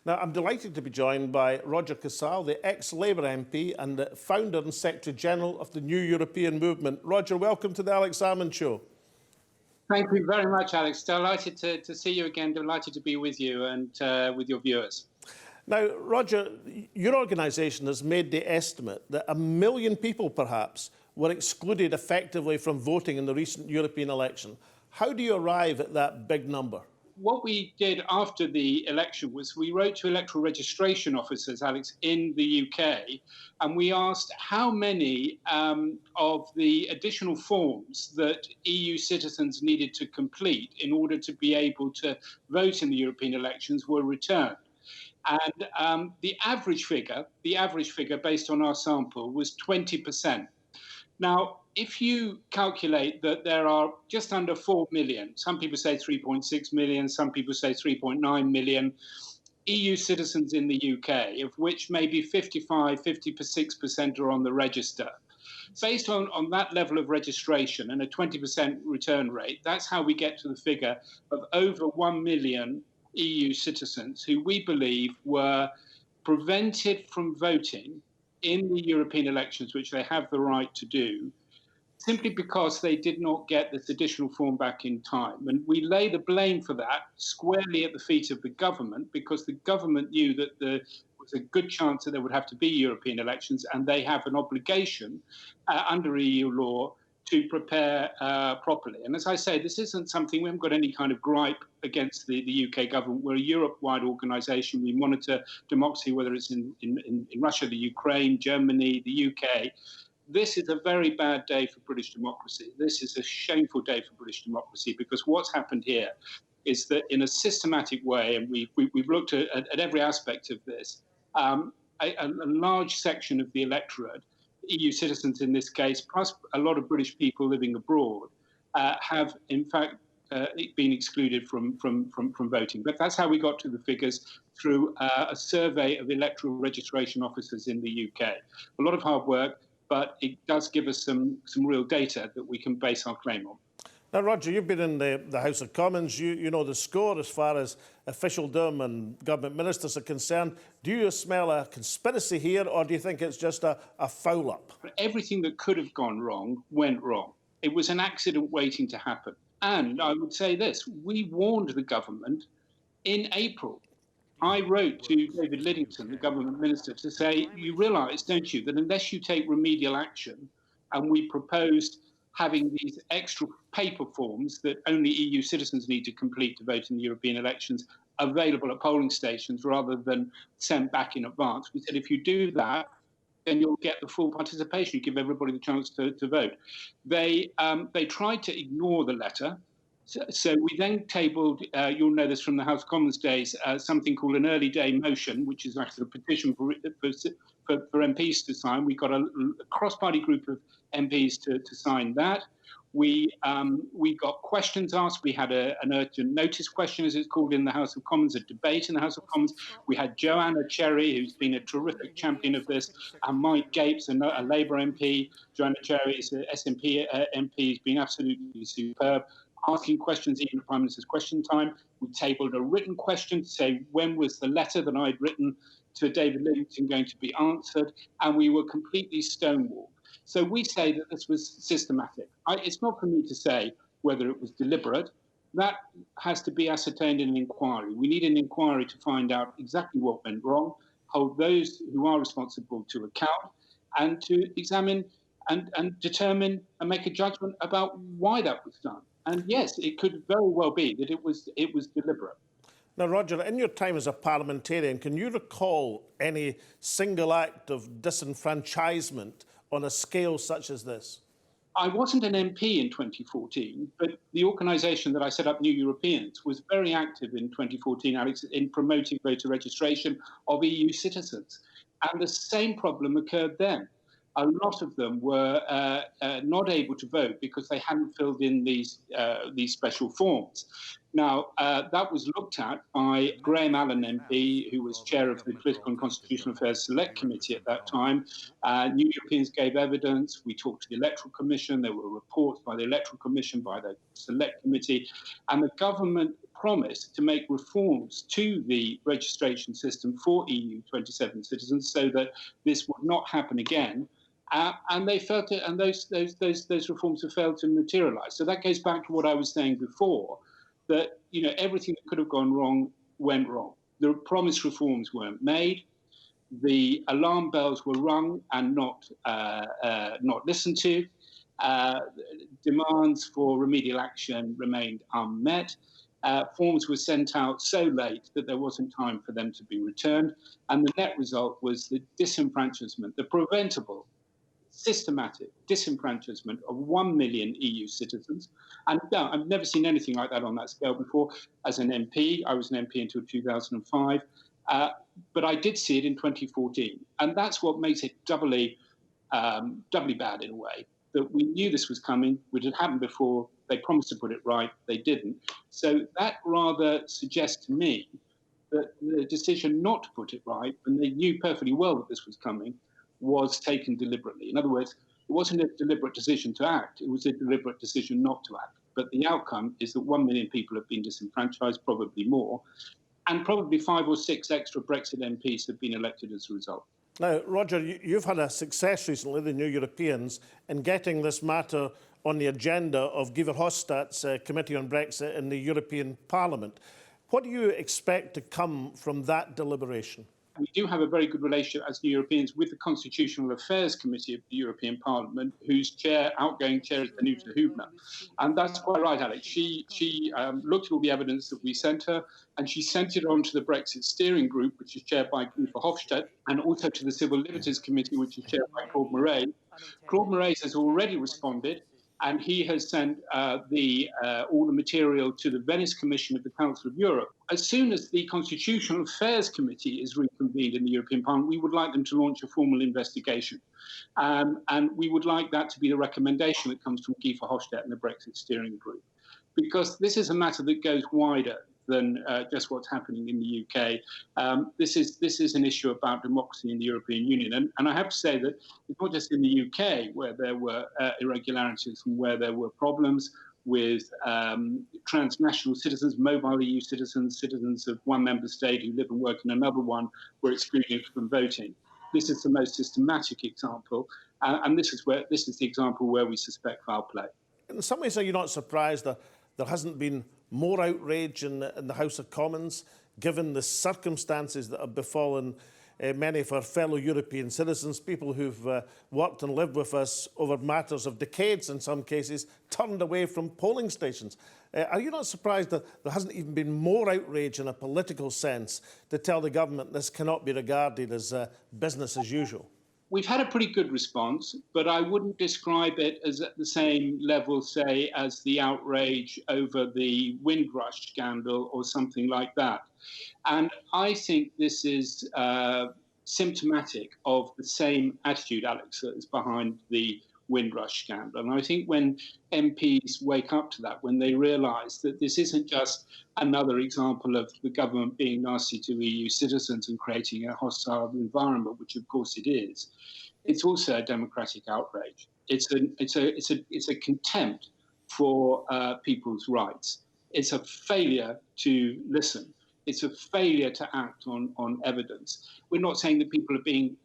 Now, I'm delighted to be joined by Roger Casale, the ex-Labour MP and the founder and Secretary-General of the New European Movement. Roger, welcome to the Alex Salmond Show. Thank you very much, Alex. Delighted to see you again. Delighted to be with you and with your viewers. Now, Roger, your organisation has made the estimate that 1 million people, perhaps, were excluded effectively from voting in the recent European election. How do you arrive at that big number? What we did after the election was we wrote to electoral registration officers, Alex, in the UK, and we asked how many of the additional forms that EU citizens needed to complete in order to be able to vote in the European elections were returned. And the average figure based on our sample was 20%. Now, if you calculate that there are just under 4 million, some people say 3.6 million, some people say 3.9 million EU citizens in the UK, of which maybe 56% are on the register. Based on that level of registration and a 20% return rate, that's how we get to the figure of over 1 million EU citizens who we believe were prevented from voting in the European elections, which they have the right to do, simply because they did not get this additional form back in time. And we lay the blame for that squarely at the feet of the government, because the government knew that there was a good chance that there would have to be European elections, and they have an obligation under EU law to prepare properly. And as I say, this isn't something, we haven't got any kind of gripe against the UK government. We're a Europe-wide organisation. We monitor democracy, whether it's in Russia, the Ukraine, Germany, the UK. This is a very bad day for British democracy. This is a shameful day for British democracy, because what's happened here is that in a systematic way, and we've looked at every aspect of this, a large section of the electorate, EU citizens in this case, plus a lot of British people living abroad, have in fact been excluded from voting. But that's how we got to the figures, through a survey of electoral registration officers in the UK. A lot of hard work, but it does give us some real data that we can base our claim on. Now, Roger, you've been in the House of Commons. You know the score as far as officialdom and government ministers are concerned. Do you smell a conspiracy here, or do you think it's just a foul-up? Everything that could have gone wrong went wrong. It was an accident waiting to happen. And I would say this, we warned the government in April. I wrote to David Lidington, the government minister, to say, you realise, don't you, that unless you take remedial action, and we proposed having these extra paper forms that only EU citizens need to complete to vote in the European elections available at polling stations rather than sent back in advance. We said, if you do that, then you'll get the full participation. You give everybody the chance to vote. They tried to ignore the letter. So we then tabled, you'll know this from the House of Commons days, something called an early day motion, which is actually a petition for MPs to sign. We got a cross-party group of MPs to sign that. We got questions asked. We had an urgent notice question, as it's called in the House of Commons, a debate in the House of Commons. We had Joanna Cherry, who's been a terrific champion of this, and Mike Gapes, a Labour MP. Joanna Cherry is an SNP MP, has been absolutely superb, asking questions even at Prime Minister's Question Time. We tabled a written question to say when was the letter that I'd written to David Lidington going to be answered, and we were completely stonewalled. So we say that this was systematic. It's not for me to say whether it was deliberate. That has to be ascertained in an inquiry. We need an inquiry to find out exactly what went wrong, hold those who are responsible to account, and to examine and determine and make a judgment about why that was done. And yes, it could very well be that it was deliberate. Now, Roger, in your time as a parliamentarian, can you recall any single act of disenfranchisement on a scale such as this? I wasn't an MP in 2014, but the organisation that I set up, New Europeans, was very active in 2014, Alex, in promoting voter registration of EU citizens. And the same problem occurred then. A lot of them were not able to vote because they hadn't filled in these special forms. Now, that was looked at by Graham Allen MP, who was chair of the Political and Constitutional Affairs Select Committee at that time. New Europeans gave evidence. We talked to the Electoral Commission. There were reports by the Electoral Commission, by the Select Committee. And the government promised to make reforms to the registration system for EU 27 citizens so that this would not happen again. And they failed to, and those reforms have failed to materialise. So that goes back to what I was saying before, that everything that could have gone wrong went wrong. The promised reforms weren't made. The alarm bells were rung and not listened to. Demands for remedial action remained unmet. Forms were sent out so late that there wasn't time for them to be returned. And the net result was the disenfranchisement, the preventable, systematic disenfranchisement of 1 million EU citizens. And no, I've never seen anything like that on that scale before. As an MP, I was an MP until 2005, but I did see it in 2014. And that's what makes it doubly bad in a way, that we knew this was coming, which had happened before. They promised to put it right, they didn't. So that rather suggests to me that the decision not to put it right, and they knew perfectly well that this was coming, was taken deliberately. In other words, it wasn't a deliberate decision to act, it was a deliberate decision not to act. But the outcome is that 1 million people have been disenfranchised, probably more, and probably 5 or 6 extra Brexit MPs have been elected as a result. Now, Roger, you've had a success recently, the New Europeans, in getting this matter on the agenda of Guy Verhofstadt's Committee on Brexit in the European Parliament. What do you expect to come from that deliberation? We do have a very good relationship as New Europeans with the Constitutional Affairs Committee of the European Parliament, whose outgoing chair is Danuta Hübner. And that's quite right, Alex. She looked at all the evidence that we sent her, and she sent it on to the Brexit Steering Group, which is chaired by Guy Verhofstadt, and also to the Civil Liberties Committee, which is chaired by Claude Moraes. Claude Moraes has already responded, and he has sent all the material to the Venice Commission of the Council of Europe. As soon as the Constitutional Affairs Committee is reconvened in the European Parliament, we would like them to launch a formal investigation. And we would like that to be the recommendation that comes from Guy Verhofstadt and the Brexit Steering Group. Because this is a matter that goes wider than just what's happening in the UK. This is an issue about democracy in the European Union. And I have to say that it's not just in the UK where there were irregularities and where there were problems with transnational citizens, mobile EU citizens, citizens of one member state who live and work in another one were excluded from voting. This is the most systematic example. And this is the example where we suspect foul play. In some ways, are you not surprised that there hasn't been more outrage in the House of Commons, given the circumstances that have befallen many of our fellow European citizens, people who've worked and lived with us over matters of decades, in some cases, turned away from polling stations? Are you not surprised that there hasn't even been more outrage in a political sense to tell the government this cannot be regarded as business as usual? We've had a pretty good response, but I wouldn't describe it as at the same level, say, as the outrage over the Windrush scandal or something like that. And I think this is symptomatic of the same attitude, Alex, that is behind the Windrush scandal. And I think when MPs wake up to that, when they realise that this isn't just another example of the government being nasty to EU citizens and creating a hostile environment, which of course it is, it's also a democratic outrage. It's a contempt for people's rights. It's a failure to listen. It's a failure to act on evidence. We're not saying that people are being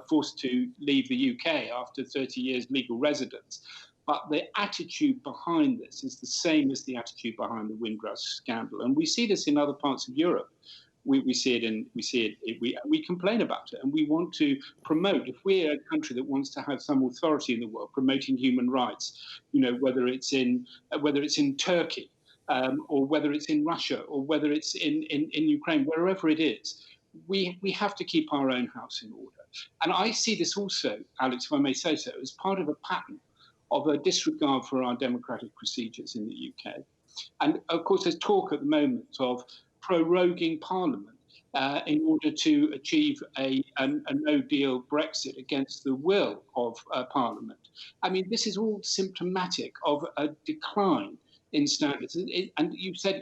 forced to leave the UK after 30 years legal residence, but the attitude behind this is the same as the attitude behind the Windrush scandal. And we see this in other parts of Europe. We complain about it, and we want to promote. If we're a country that wants to have some authority in the world promoting human rights, whether it's in Turkey, or whether it's in Russia, or whether it's in Ukraine, wherever it is, we have to keep our own house in order. And I see this also, Alex, if I may say so, as part of a pattern of a disregard for our democratic procedures in the UK. And of course, there's talk at the moment of proroguing Parliament in order to achieve a no-deal Brexit against the will of Parliament. I mean, this is all symptomatic of a decline in standards. And you said,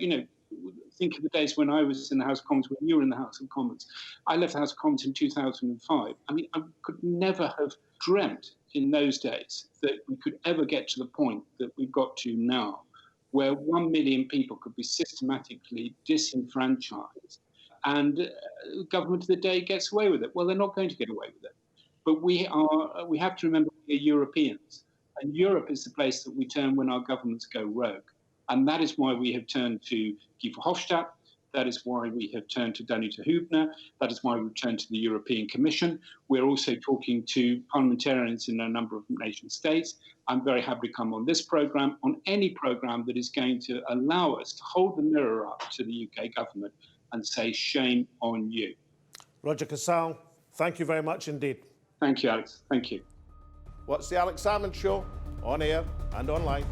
think of the days when I was in the House of Commons, when you were in the House of Commons. I left the House of Commons in 2005. I mean, I could never have dreamt in those days that we could ever get to the point that we've got to now, where 1 million people could be systematically disenfranchised, and government of the day gets away with it. Well, they're not going to get away with it. But we have to remember we're Europeans, and Europe is the place that we turn when our governments go rogue. And that is why we have turned to Guy Verhofstadt. That is why we have turned to Danuta Hübner. That is why we've turned to the European Commission. We're also talking to parliamentarians in a number of nation states. I'm very happy to come on this programme, on any programme that is going to allow us to hold the mirror up to the UK government and say, shame on you. Roger Casale, thank you very much indeed. Thank you, Alex. Thank you. Well, it's the Alex Salmond Show, on air and online.